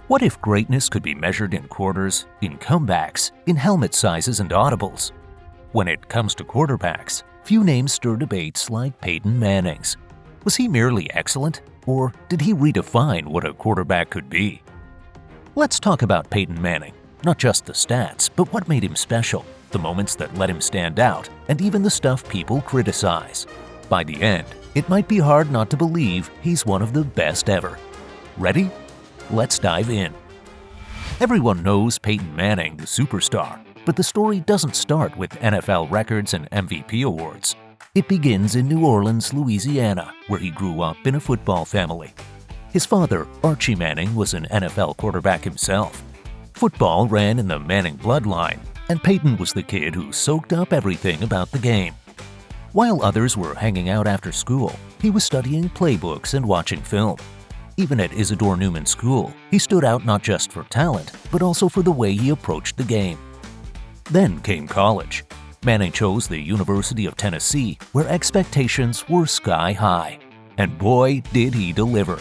What if greatness could be measured in quarters, in comebacks, in helmet sizes and audibles? When it comes to quarterbacks, few names stir debates like Peyton Manning's. Was he merely excellent, or did he redefine what a quarterback could be? Let's talk about Peyton Manning, not just the stats, but what made him special, the moments that let him stand out, and even the stuff people criticize. By the end, it might be hard not to believe he's one of the best ever. Ready? Let's dive in. Everyone knows Peyton Manning, the superstar, but the story doesn't start with NFL records and MVP awards. It begins in New Orleans, Louisiana, where he grew up in a football family. His father, Archie Manning, was an NFL quarterback himself. Football ran in the Manning bloodline, and Peyton was the kid who soaked up everything about the game. While others were hanging out after school, he was studying playbooks and watching film. Even at Isidore Newman School, he stood out not just for talent, but also for the way he approached the game. Then came college. Manning chose the University of Tennessee, where expectations were sky high. And boy, did he deliver.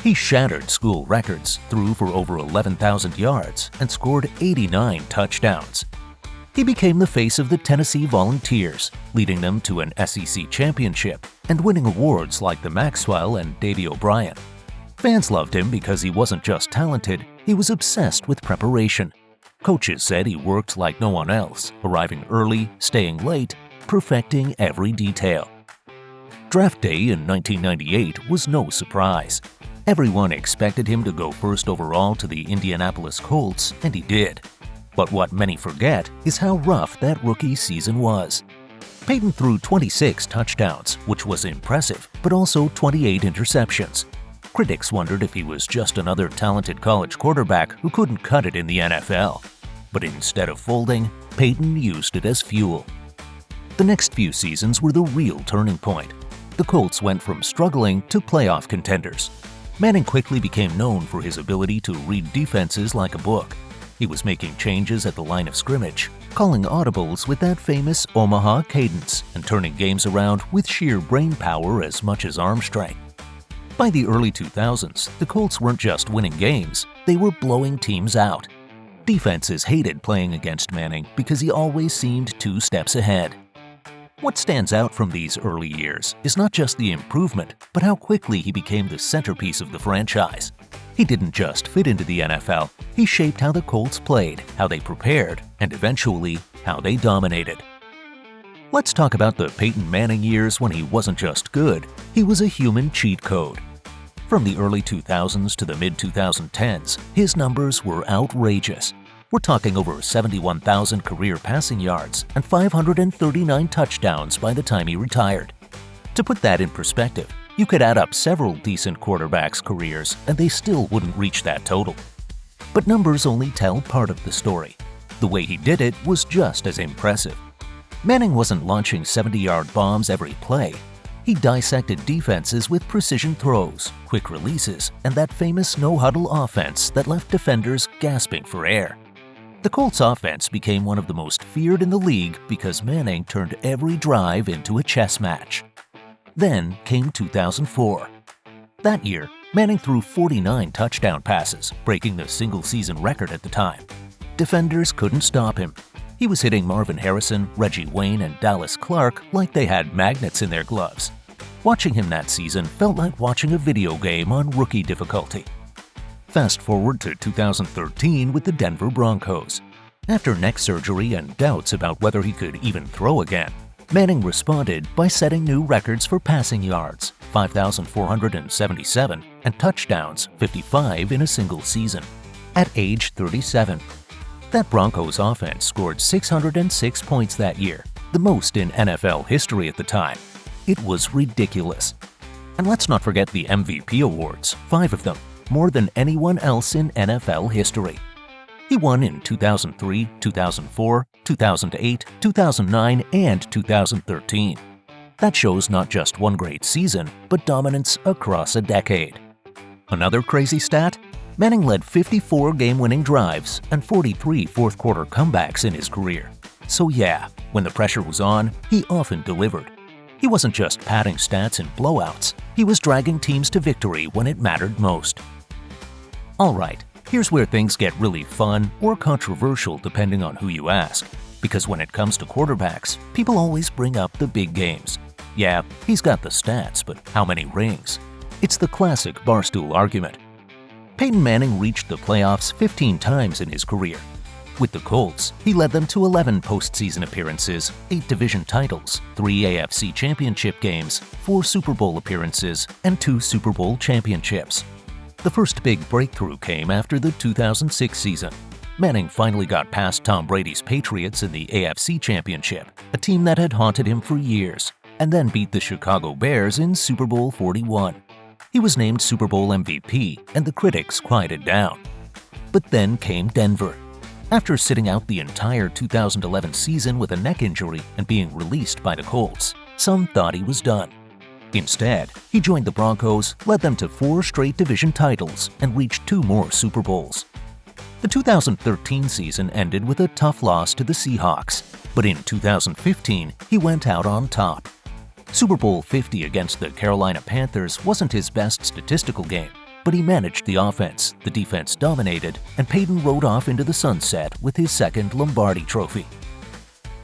He shattered school records, threw for over 11,000 yards, and scored 89 touchdowns. He became the face of the Tennessee Volunteers, leading them to an SEC championship and winning awards like the Maxwell and Davey O'Brien. Fans loved him because he wasn't just talented, he was obsessed with preparation. Coaches said he worked like no one else, arriving early, staying late, perfecting every detail. Draft day in 1998 was no surprise. Everyone expected him to go first overall to the Indianapolis Colts, and he did. But what many forget is how rough that rookie season was. Peyton threw 26 touchdowns, which was impressive, but also 28 interceptions. Critics wondered if he was just another talented college quarterback who couldn't cut it in the NFL. But instead of folding, Peyton used it as fuel. The next few seasons were the real turning point. The Colts went from struggling to playoff contenders. Manning quickly became known for his ability to read defenses like a book. He was making changes at the line of scrimmage, calling audibles with that famous Omaha cadence, and turning games around with sheer brain power as much as arm strength. By the early 2000s, the Colts weren't just winning games, they were blowing teams out. Defenses hated playing against Manning because he always seemed 2 steps ahead. What stands out from these early years is not just the improvement, but how quickly he became the centerpiece of the franchise. He didn't just fit into the NFL, he shaped how the Colts played, how they prepared, and eventually, how they dominated. Let's talk about the Peyton Manning years when he wasn't just good, he was a human cheat code. From the early 2000s to the mid-2010s, his numbers were outrageous. We're talking over 71,000 career passing yards and 539 touchdowns by the time he retired. To put that in perspective, you could add up several decent quarterbacks' careers and they still wouldn't reach that total. But numbers only tell part of the story. The way he did it was just as impressive. Manning wasn't launching 70-yard bombs every play. He dissected defenses with precision throws, quick releases, and that famous no-huddle offense that left defenders gasping for air. The Colts offense became one of the most feared in the league because Manning turned every drive into a chess match. Then came 2004. That year, Manning threw 49 touchdown passes, breaking the single-season record at the time. Defenders couldn't stop him. He was hitting Marvin Harrison, Reggie Wayne, and Dallas Clark like they had magnets in their gloves. Watching him that season felt like watching a video game on rookie difficulty. Fast forward to 2013 with the Denver Broncos. After neck surgery and doubts about whether he could even throw again, Manning responded by setting new records for passing yards, 5,477, and touchdowns, 55 in a single season, at age 37. That Broncos offense scored 606 points that year, the most in NFL history at the time. It was ridiculous. And let's not forget the MVP awards, 5 of them, more than anyone else in NFL history. He won in 2003, 2004, 2008, 2009, and 2013. That shows not just one great season, but dominance across a decade. Another crazy stat? Manning led 54 game-winning drives and 43 fourth-quarter comebacks in his career. So yeah, when the pressure was on, he often delivered. He wasn't just padding stats in blowouts, he was dragging teams to victory when it mattered most. Alright, Here's where things get really fun or controversial depending on who you ask. Because when it comes to quarterbacks, people always bring up the big games. Yeah, he's got the stats, but how many rings? It's the classic barstool argument. Peyton Manning reached the playoffs 15 times in his career. With the Colts, he led them to 11 postseason appearances, 8 division titles, 3 AFC championship games, 4 Super Bowl appearances, and 2 Super Bowl championships. The first big breakthrough came after the 2006 season. Manning finally got past Tom Brady's Patriots in the AFC Championship, a team that had haunted him for years, and then beat the Chicago Bears in Super Bowl 41. He was named Super Bowl MVP, and the critics quieted down. But then came Denver. After sitting out the entire 2011 season with a neck injury and being released by the Colts, some thought he was done. Instead, he joined the Broncos, led them to 4 straight division titles, and reached 2 more Super Bowls. The 2013 season ended with a tough loss to the Seahawks, but in 2015, he went out on top. Super Bowl 50 against the Carolina Panthers wasn't his best statistical game, but he managed the offense, the defense dominated, and Peyton rode off into the sunset with his second Lombardi Trophy.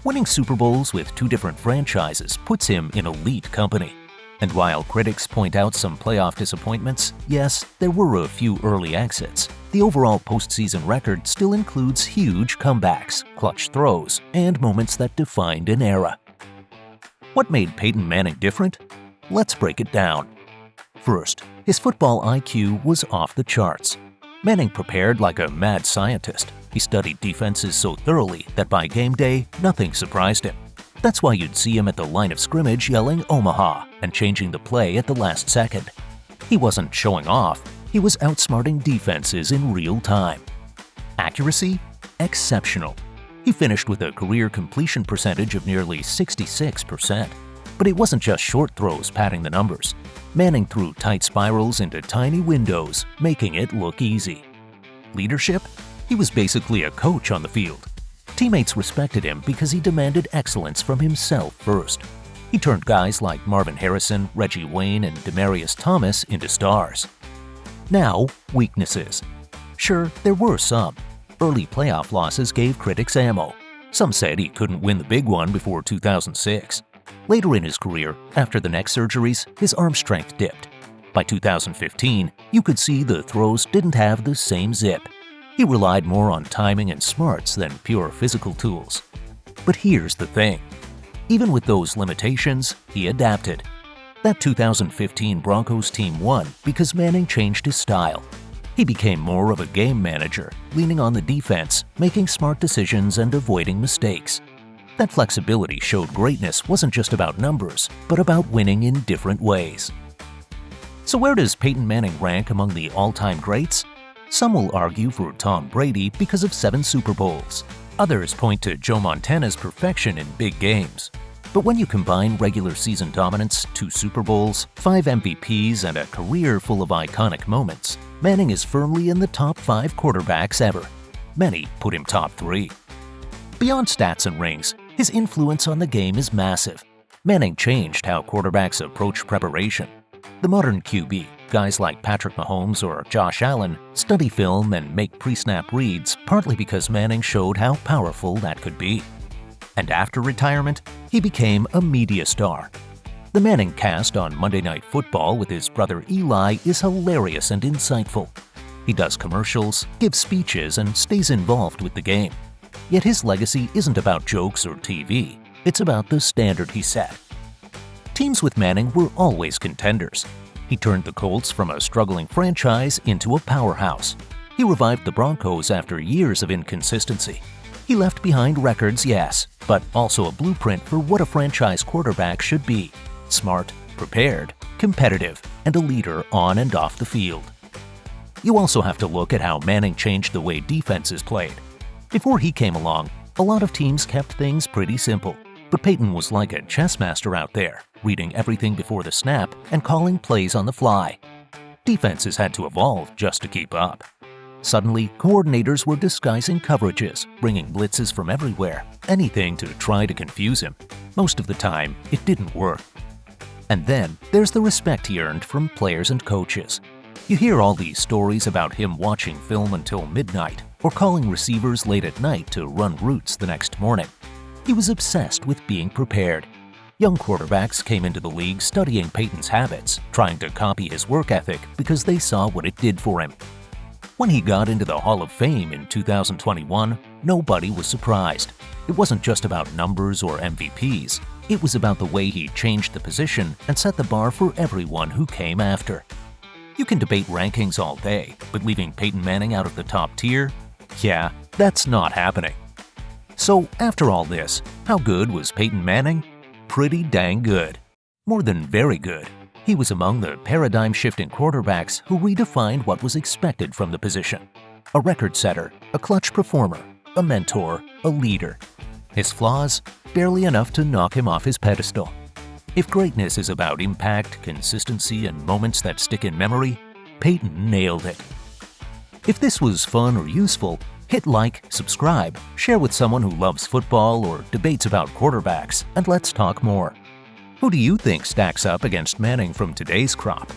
Winning Super Bowls with 2 different franchises puts him in elite company. And while critics point out some playoff disappointments, yes, there were a few early exits, the overall postseason record still includes huge comebacks, clutch throws, and moments that defined an era. What made Peyton Manning different? Let's break it down. First, his football IQ was off the charts. Manning prepared like a mad scientist. He studied defenses so thoroughly that by game day, nothing surprised him. That's why you'd see him at the line of scrimmage yelling Omaha and changing the play at the last second. He wasn't showing off, he was outsmarting defenses in real time. Accuracy? Exceptional. He finished with a career completion percentage of nearly 66%. But it wasn't just short throws padding the numbers. Manning threw tight spirals into tiny windows, making it look easy. Leadership? He was basically a coach on the field. Teammates respected him because he demanded excellence from himself first. He turned guys like Marvin Harrison, Reggie Wayne, and Demaryius Thomas into stars. Now, weaknesses. Sure, there were some. Early playoff losses gave critics ammo. Some said he couldn't win the big one before 2006. Later in his career, after the neck surgeries, his arm strength dipped. By 2015, you could see the throws didn't have the same zip. He relied more on timing and smarts than pure physical tools. But here's the thing. Even with those limitations, he adapted. That 2015 Broncos team won because Manning changed his style. He became more of a game manager, leaning on the defense, making smart decisions and avoiding mistakes. That flexibility showed greatness wasn't just about numbers, but about winning in different ways. So where does Peyton Manning rank among the all-time greats? Some will argue for Tom Brady because of 7 Super Bowls. Others point to Joe Montana's perfection in big games. But when you combine regular season dominance, 2 Super Bowls, 5 MVPs, and a career full of iconic moments, Manning is firmly in the top 5 quarterbacks ever. Many put him top 3. Beyond stats and rings, his influence on the game is massive. Manning changed how quarterbacks approach preparation. The modern QB, guys like Patrick Mahomes or Josh Allen, study film and make pre-snap reads partly because Manning showed how powerful that could be. And after retirement, he became a media star. The Manning cast on Monday Night Football with his brother Eli is hilarious and insightful. He does commercials, gives speeches, and stays involved with the game. Yet his legacy isn't about jokes or TV, it's about the standard he set. Teams with Manning were always contenders. He turned the Colts from a struggling franchise into a powerhouse. He revived the Broncos after years of inconsistency. He left behind records, yes, but also a blueprint for what a franchise quarterback should be: smart, prepared, competitive, and a leader on and off the field. You also have to look at how Manning changed the way defenses played. Before he came along, a lot of teams kept things pretty simple, but Peyton was like a chess master out there, reading everything before the snap and calling plays on the fly. Defenses had to evolve just to keep up. Suddenly, coordinators were disguising coverages, bringing blitzes from everywhere, anything to try to confuse him. Most of the time, it didn't work. And then, there's the respect he earned from players and coaches. You hear all these stories about him watching film until midnight or calling receivers late at night to run routes the next morning. He was obsessed with being prepared. Young quarterbacks came into the league studying Peyton's habits, trying to copy his work ethic because they saw what it did for him. When he got into the Hall of Fame in 2021, nobody was surprised. It wasn't just about numbers or MVPs. It was about the way he changed the position and set the bar for everyone who came after. You can debate rankings all day, but leaving Peyton Manning out of the top tier? Yeah, that's not happening. So after all this, how good was Peyton Manning? Pretty dang good. More than very good. He was among the paradigm-shifting quarterbacks who redefined what was expected from the position. A record setter, a clutch performer, a mentor, a leader. His flaws? Barely enough to knock him off his pedestal. If greatness is about impact, consistency, and moments that stick in memory, Peyton nailed it. If this was fun or useful, hit like, subscribe, share with someone who loves football or debates about quarterbacks, and let's talk more. Who do you think stacks up against Manning from today's crop?